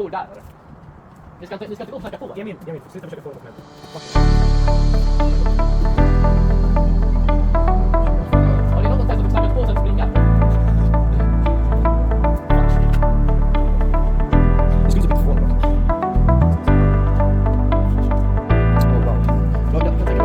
står där. Ni ska inte knacka på. Ge mig inte. Sluta försöka få dokument. Har ni någon test att du knackat på sen springa? Jag skulle typ inte få det. Oh wow. Jag tänker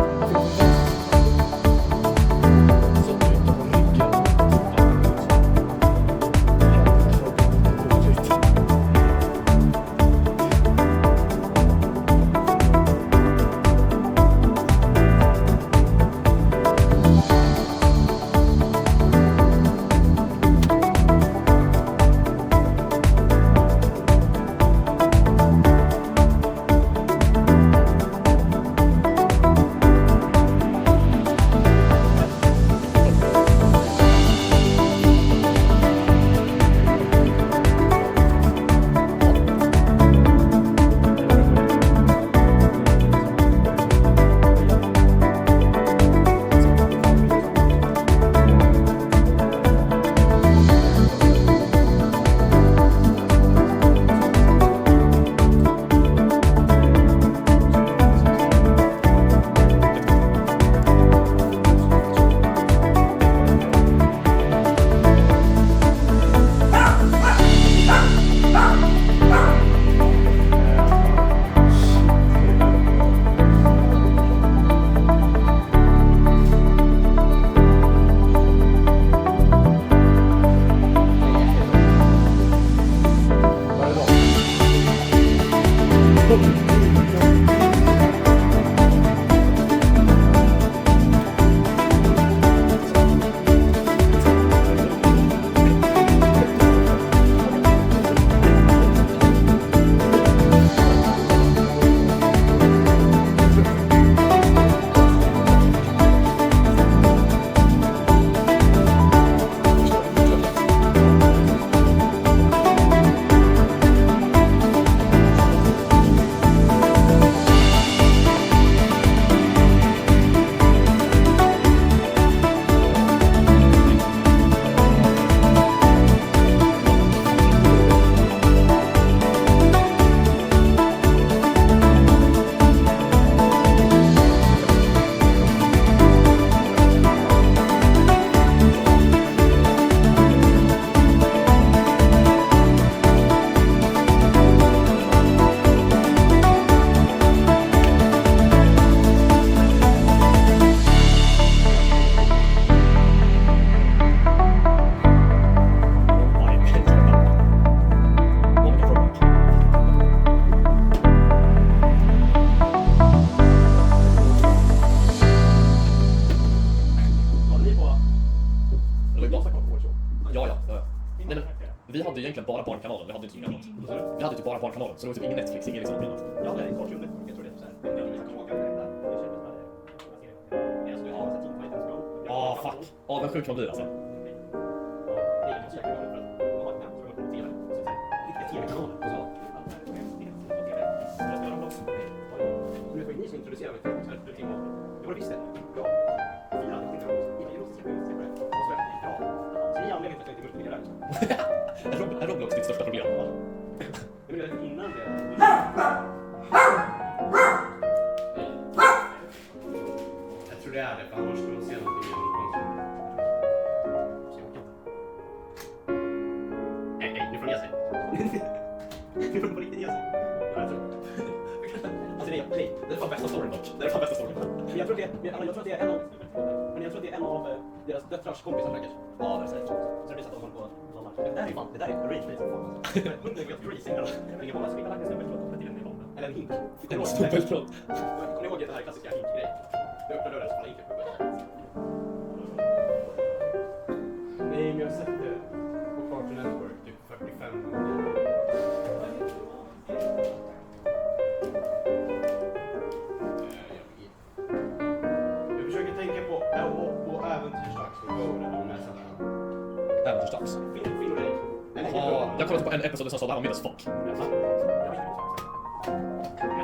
Vi hade ju egentligen bara barnkanalen, vi hade inte något annat. Vi hade typ bara barnkanalen, så det var typ ingen Netflix, ingen liksom annat. Ja, det är en kort film, jag tror det är så här. Det är liksom åka med detta. Det kändes som att det är så jag har sett Teen Titans Go. Ja, fuck. Avundsjuk man blir alltså. Det är inte så jäkla roligt för att de har ett namn som går på TV. Så det är riktiga TV-kanaler och så. Nu får ni som introducerar mig till så här, du Tim. Jag var visst det. Bra. Fyra, det skiter jag. Jag måste se på det. Och så är det bra. Så det är anledningen till att jag inte multiplicerar liksom. Är Roblox ditt största problem? Men det är innan det. Jag tror det är det, för annars skulle man se någonting genom konsum. Nej, nu får ni ge sig. Nu får ni på riktigt ge sig. Alltså nej, det är fan bästa storyn dock. Det är fan bästa storyn. Men jag tror att det är en av deras döttrars kompisar säkert. Ja, det är säkert. Så det blir så att de håller på och lallar. Det där är rage face. 100 gram greasing eller något. Ingen många som inte har lagt en snubbeltråd och till en nylon. Eller en hink. En snubbeltråd. Kommer ni ihåg det här klassiska hink-grej? Det öppnar dörren så faller hinken på början. Nej, men jag har sett det på Cartoon Network typ 45 gånger. Jag försöker tänka på äventyrsdags och behöver de här sätterna. Äventyrsdags? Filmering. Ja, jag kollade på en episod som sa det här var middagsfolk. Jag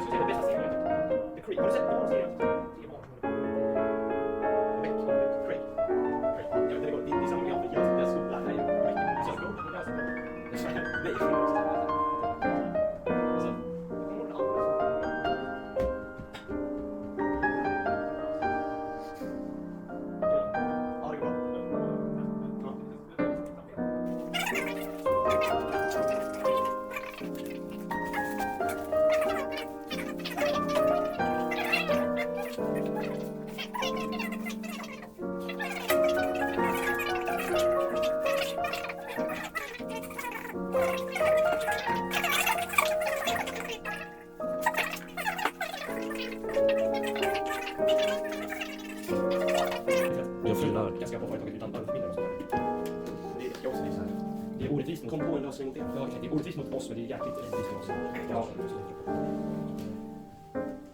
skulle säga det bästa serien. The Creek. Har du sett den serien? Creek. Jag vet inte, det är samma gamla. Jag skolan här. Nej, hör. Ganska på företaget utan arbetsförmedlare och sådär. Det är också så här. Det är orättvist mot... Kom på en lösning mot det. Ja, det är orättvist mot oss, men det är jäkligt rättvist mot oss. Ja.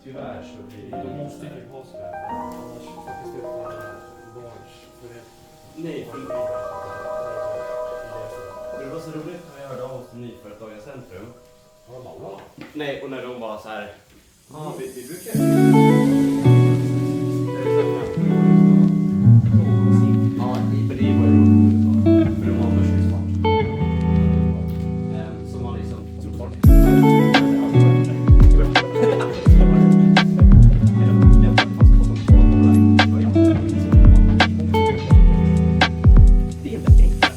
Tyvärr så blir det... De måste ju ha sådär, annars faktiskt det är barns Nej, Det var så roligt när jag hörde av oss till Nyföretagarcentrum. Nej, och när de var så här... Vi brukar... Ja, men det var ju roligt. För de var börsningsbart. Som var liksom... Det är väldigt enkelt.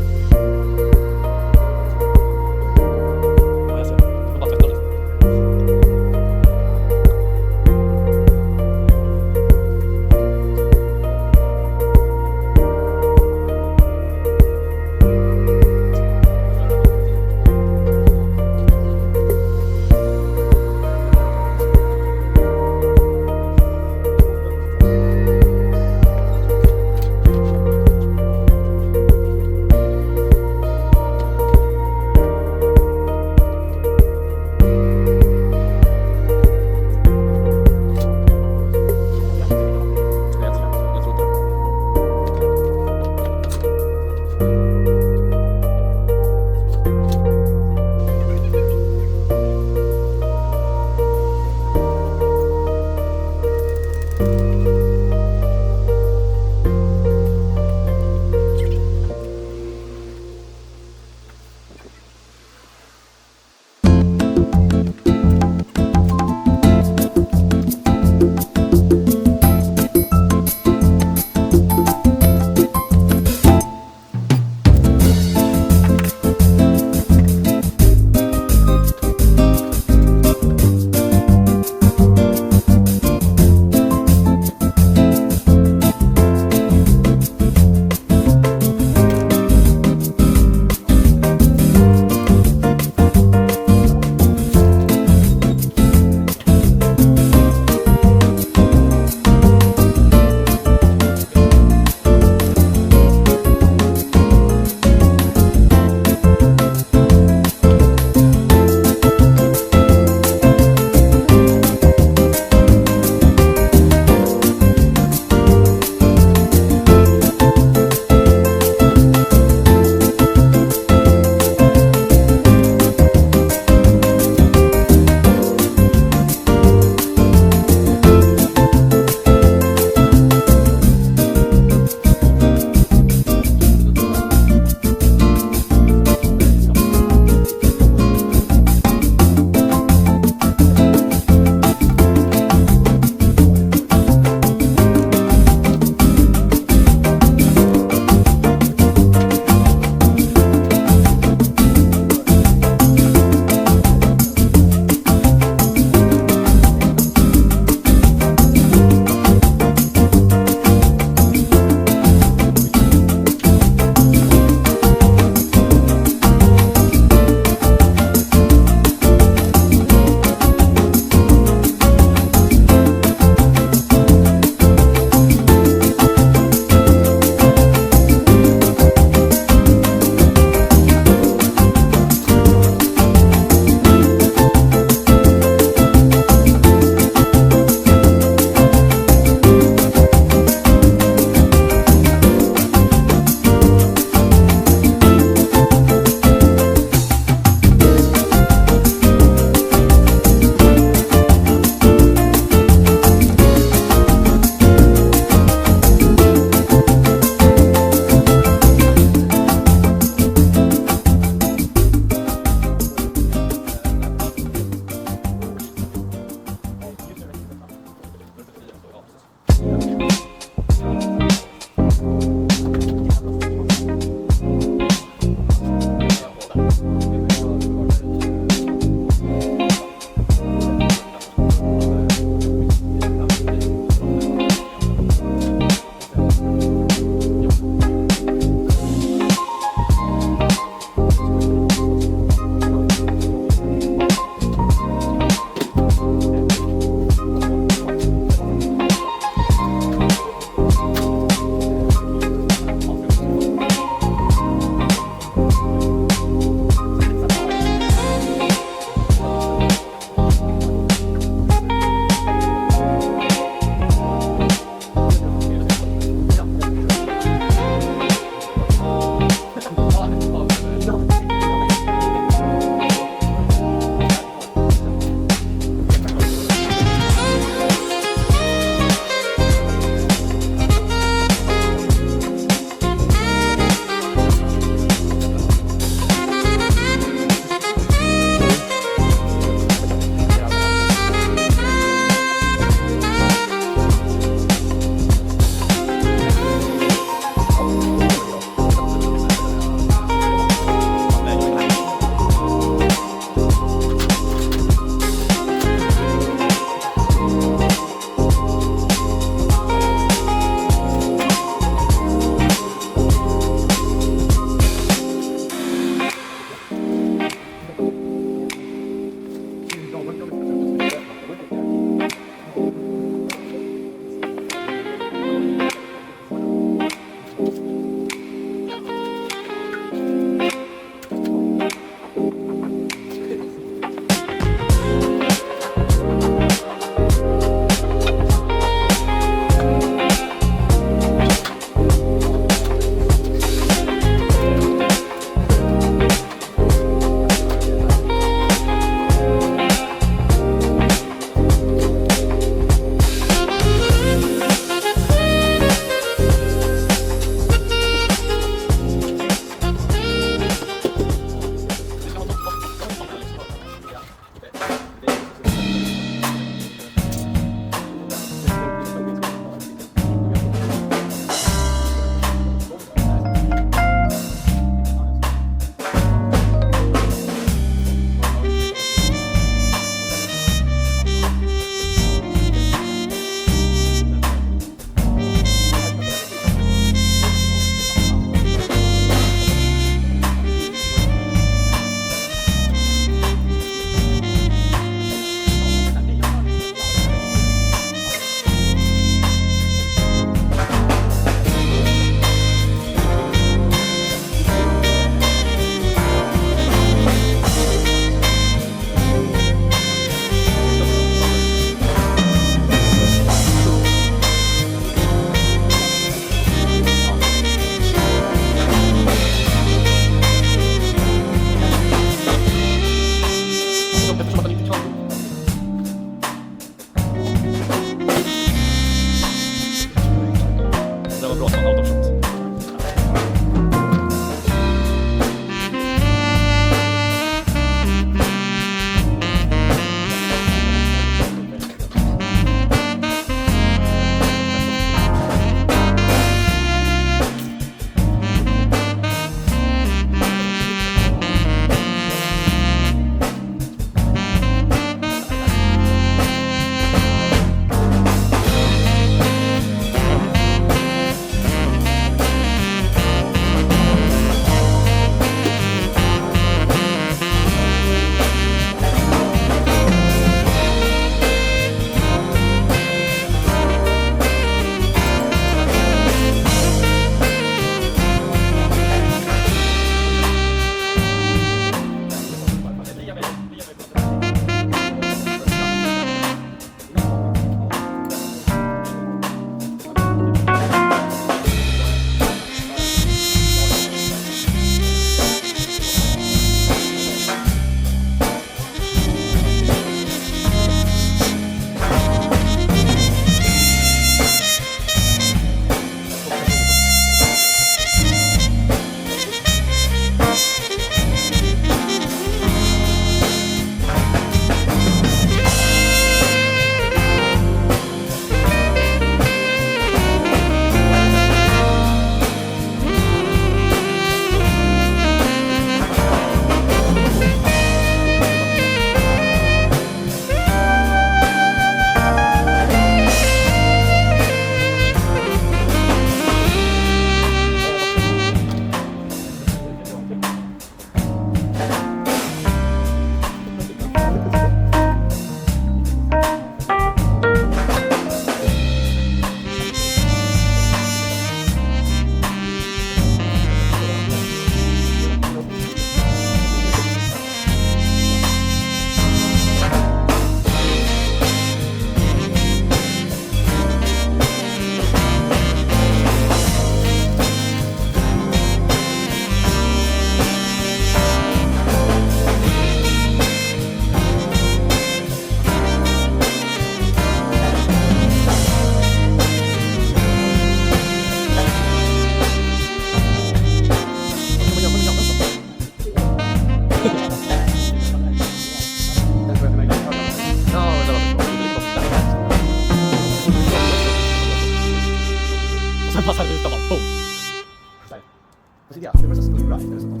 stora resultat.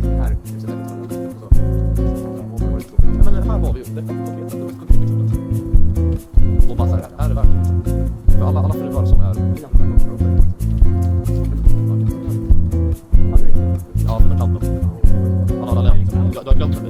Det här är så väldigt men här har vi ju det konkreta exemplet. Och bara så här är det värt det. För alla fruar som är ja, för kanten. Du har glömt